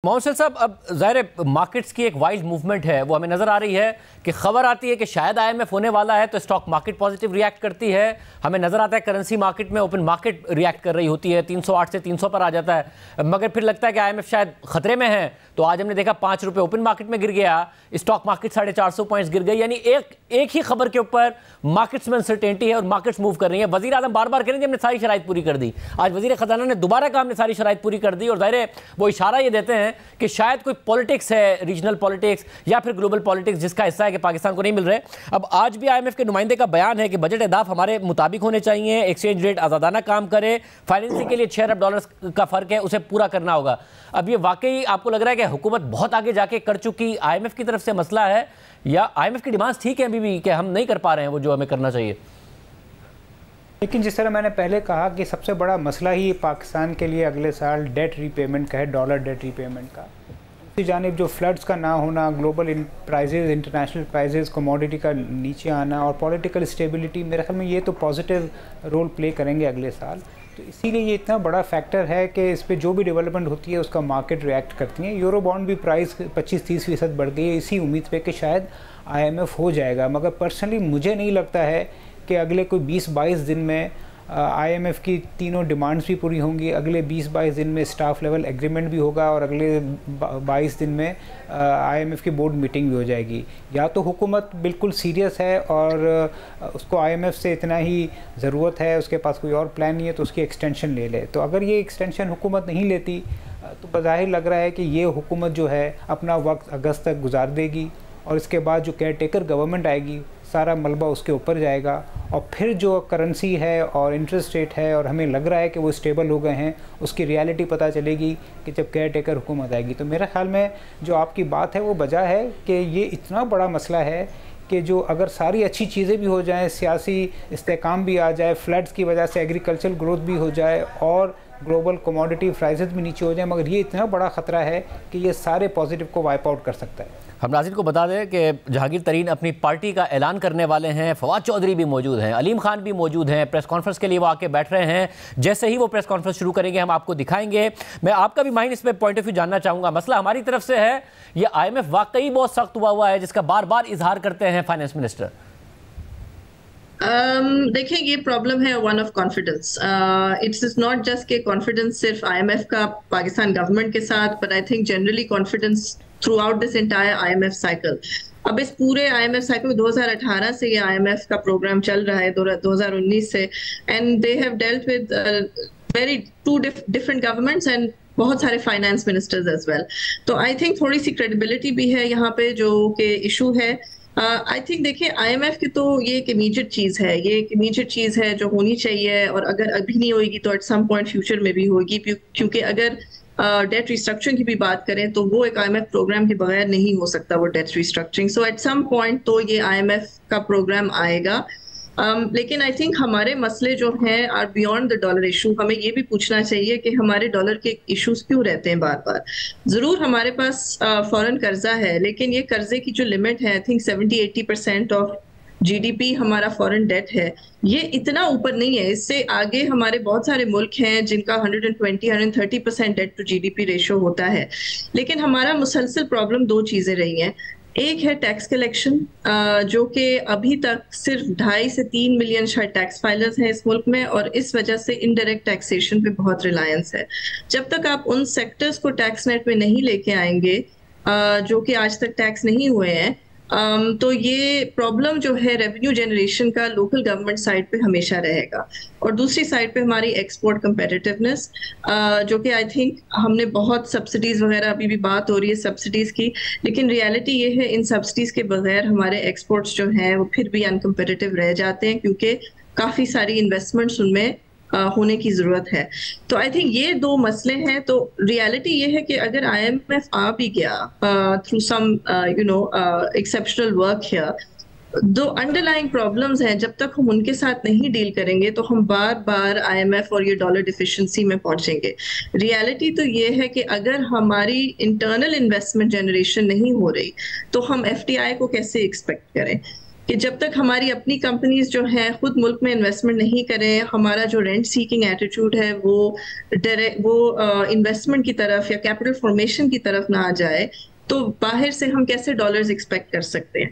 मोहसिन साहब, अब ज़ाहिर मार्केट्स की एक वाइज मूवमेंट है, वो हमें नज़र आ रही है कि खबर आती है कि शायद आईएमएफ होने वाला है तो स्टॉक मार्केट पॉजिटिव रिएक्ट करती है। हमें नज़र आता है करेंसी मार्केट में ओपन मार्केट रिएक्ट कर रही होती है, 308 से 300 पर आ जाता है, मगर फिर लगता है कि आईएमएफ शायद खतरे में है। तो आज हमने देखा 5 रुपये ओपन मार्केट में गिर गया, स्टॉक मार्केट 450 पॉइंट्स गिर गई। यानी एक ही खबर के ऊपर मार्केट्स में अनसर्टेनिटी है और मार्केट्स मूव कर रही है। वज़ीर आज़म बार बार कह रहे हैं हमने सारी शराइत पूरी कर दी। आज वज़ीर ख़जाना ने दोबारा कहा हमने सारी शराइत पूरी कर दी, और ज़ाहिर है वो इशारा ये देते हैं कि शायद कोई पॉलिटिक्स है, रीजनल पॉलिटिक्स या फिर ग्लोबल पॉलिटिक्स, जिसका हिस्सा है कि पाकिस्तान को नहीं मिल रहे। अब आज भी आईएमएफ के नुमाइंदे का बयान है कि बजट अहदाफ हमारे मुताबिक होने चाहिए, एक्सचेंज रेट आज़ादाना काम करे, फाइनेंसिंग के लिए 6 अरब डॉलर्स का फ़र्क है, उसे पूरा करना होगा। अब ये वाकई आपको लग रहा है कि हुकूमत बहुत आगे जाके कर चुकी, आईएमएफ की तरफ से मसला है, या आईएमएफ की डिमांड्स ठीक है अभी भी कि हम नहीं कर पा रहे हैं वो जो हमें करना चाहिए? लेकिन जिस तरह मैंने पहले कहा कि सबसे बड़ा मसला ही पाकिस्तान के लिए अगले साल डेट रीपेमेंट का है, डॉलर डेट रीपेमेंट का। दूसरी जानिब जो फ्लड्स का ना होना, global prices, international prices, commodity का नीचे आना और पॉलिटिकल स्टेबिलिटी, मेरे ख्याल में ये तो पॉजिटिव रोल प्ले करेंगे अगले साल। तो इसीलिए ये इतना बड़ा फैक्टर है कि इस पर जो भी डेवलपमेंट होती है उसका मार्केट रिएक्ट करती है। यूरो बॉन्ड भी प्राइस 25-30% बढ़ गई है इसी उम्मीद पे कि शायद आईएमएफ हो जाएगा। मगर पर्सनली मुझे नहीं लगता है कि अगले कोई 20-22 दिन में आईएमएफ की तीनों डिमांड्स भी पूरी होंगी। अगले 20-22 दिन में स्टाफ लेवल एग्रीमेंट भी होगा और अगले 22 दिन में आईएमएफ की बोर्ड मीटिंग भी हो जाएगी। या तो हुकूमत बिल्कुल सीरियस है और उसको आईएमएफ से इतना ही ज़रूरत है, उसके पास कोई और प्लान नहीं है, तो उसकी एक्सटेंशन ले ले। तो अगर ये एक्सटेंशन हुकूमत नहीं लेती तो बज़ाहिर लग रहा है कि ये हुकूमत जो है अपना वक्त अगस्त तक गुजार देगी और इसके बाद जो केयर टेकर गवर्नमेंट आएगी सारा मलबा उसके ऊपर जाएगा। और फिर जो करेंसी है और इंटरेस्ट रेट है और हमें लग रहा है कि वो स्टेबल हो गए हैं, उसकी रियलिटी पता चलेगी कि जब केयर टेकर हुकूमत आएगी। तो मेरे ख्याल में जो आपकी बात है वो वजह है कि ये इतना बड़ा मसला है कि जो अगर सारी अच्छी चीज़ें भी हो जाएं, सियासी इस्तेकाम भी आ जाए, फ्लड्स की वजह से एग्रीकल्चर ग्रोथ भी हो जाए और ग्लोबल कमोडिटी प्राइसेस भी नीचे हो जाए, मगर ये इतना बड़ा ख़तरा है कि ये सारे पॉजिटिव को वाइप आउट कर सकता है। हम नाज़रीन को बता दें कि जहांगीर तरीन अपनी पार्टी का ऐलान करने वाले हैं, फवाद चौधरी भी मौजूद हैं, अलीम खान भी मौजूद हैं, प्रेस कॉन्फ्रेंस के लिए वो आके बैठ रहे हैं। जैसे ही वो प्रेस कॉन्फ्रेंस शुरू करेंगे हम आपको दिखाएंगे। मैं आपका भी माइंड इस पर पॉइंट ऑफ व्यू जानना चाहूँगा। मसला हमारी तरफ से है, ये आईएमएफ वाकई बहुत सख्त हुआ है जिसका बार बार इजहार करते हैं फाइनेंस मिनिस्टर। देखें, ये प्रॉब्लम है one of confidence. It's is not just के कॉन्फिडेंस सिर्फ आईएमएफ का पाकिस्तान गवर्नमेंट के साथ, but I think generally confidence through out this entire IMF cycle. अब इस पूरे आईएमएफ साइकिल में 2018 से ये आईएमएफ का प्रोग्राम चल रहा है, 2019 से, and they have dealt with very two different governments and बहुत सारे फाइनेंस मिनिस्टर्स एज वेल। तो आई थिंक थोड़ी सी क्रेडिबिलिटी भी है यहाँ पे जो कि इशू है। आई थिंक देखिए, आईएमएफ की तो ये एक इमीडिएट चीज है, ये एक इमीडिएट चीज है जो होनी चाहिए, और अगर अभी नहीं होगी तो एट सम पॉइंट फ्यूचर में भी होगी, क्योंकि अगर डेट रिस्ट्रक्चरिंग की भी बात करें तो वो एक आईएमएफ प्रोग्राम के बगैर नहीं हो सकता, वो debt restructuring. So at some point तो ये आईएमएफ का प्रोग्राम आएगा। लेकिन आई थिंक हमारे मसले जो हैं are beyond the dollar issue. हमें ये भी पूछना चाहिए कि हमारे डॉलर के इश्यूज क्यों रहते हैं बार बार। जरूर हमारे पास फॉरेन कर्जा है, लेकिन ये कर्जे की जो लिमिट है, आई थिंक 70-80% ऑफ जीडीपी हमारा फॉरेन डेट है, ये इतना ऊपर नहीं है। इससे आगे हमारे बहुत सारे मुल्क हैं जिनका 120-130% डेट टू जीडीपी रेशो होता है। लेकिन हमारा मुसलसल प्रॉब्लम दो चीजें रही हैं। एक है टैक्स कलेक्शन, जो कि अभी तक सिर्फ 2.5 से 3 मिलियन शायद टैक्स फाइलर्स हैं इस मुल्क में, और इस वजह से इनडायरेक्ट टैक्सेशन पे बहुत रिलायंस है। जब तक आप उन सेक्टर्स को टैक्स नेट में नहीं लेके आएंगे जो कि आज तक टैक्स नहीं हुए हैं, तो ये प्रॉब्लम जो है रेवेन्यू जनरेशन का लोकल गवर्नमेंट साइड पे हमेशा रहेगा। और दूसरी साइड पे हमारी एक्सपोर्ट कंपेटिटिवनेस, जो कि आई थिंक हमने बहुत सब्सिडीज वगैरह, अभी भी बात हो रही है सब्सिडीज की, लेकिन रियलिटी ये है इन सब्सिडीज के बगैर हमारे एक्सपोर्ट्स जो हैं वो फिर भी अनकम्पेटिटिव रह जाते हैं, क्योंकि काफी सारी इन्वेस्टमेंट्स उनमें होने की जरूरत है। तो आई थिंक ये दो मसले हैं। तो रियलिटी ये है कि अगर आईएमएफ आ भी गया through some exceptional work here, दो अंडरलाइंग प्रॉब्लम्स हैं, जब तक हम उनके साथ नहीं डील करेंगे तो हम बार बार आईएमएफ और ये डॉलर डिफिशिएंसी में पहुंचेंगे। रियलिटी तो ये है कि अगर हमारी इंटरनल इन्वेस्टमेंट जनरेशन नहीं हो रही तो हम एफडीआई को कैसे एक्सपेक्ट करें। कि जब तक हमारी अपनी कंपनीज जो हैं खुद मुल्क में इन्वेस्टमेंट नहीं करें, हमारा जो रेंट सीकिंग एटीट्यूड है वो इन्वेस्टमेंट की तरफ या कैपिटल फॉर्मेशन की तरफ ना आ जाए, तो बाहर से हम कैसे डॉलर्स एक्सपेक्ट कर सकते हैं।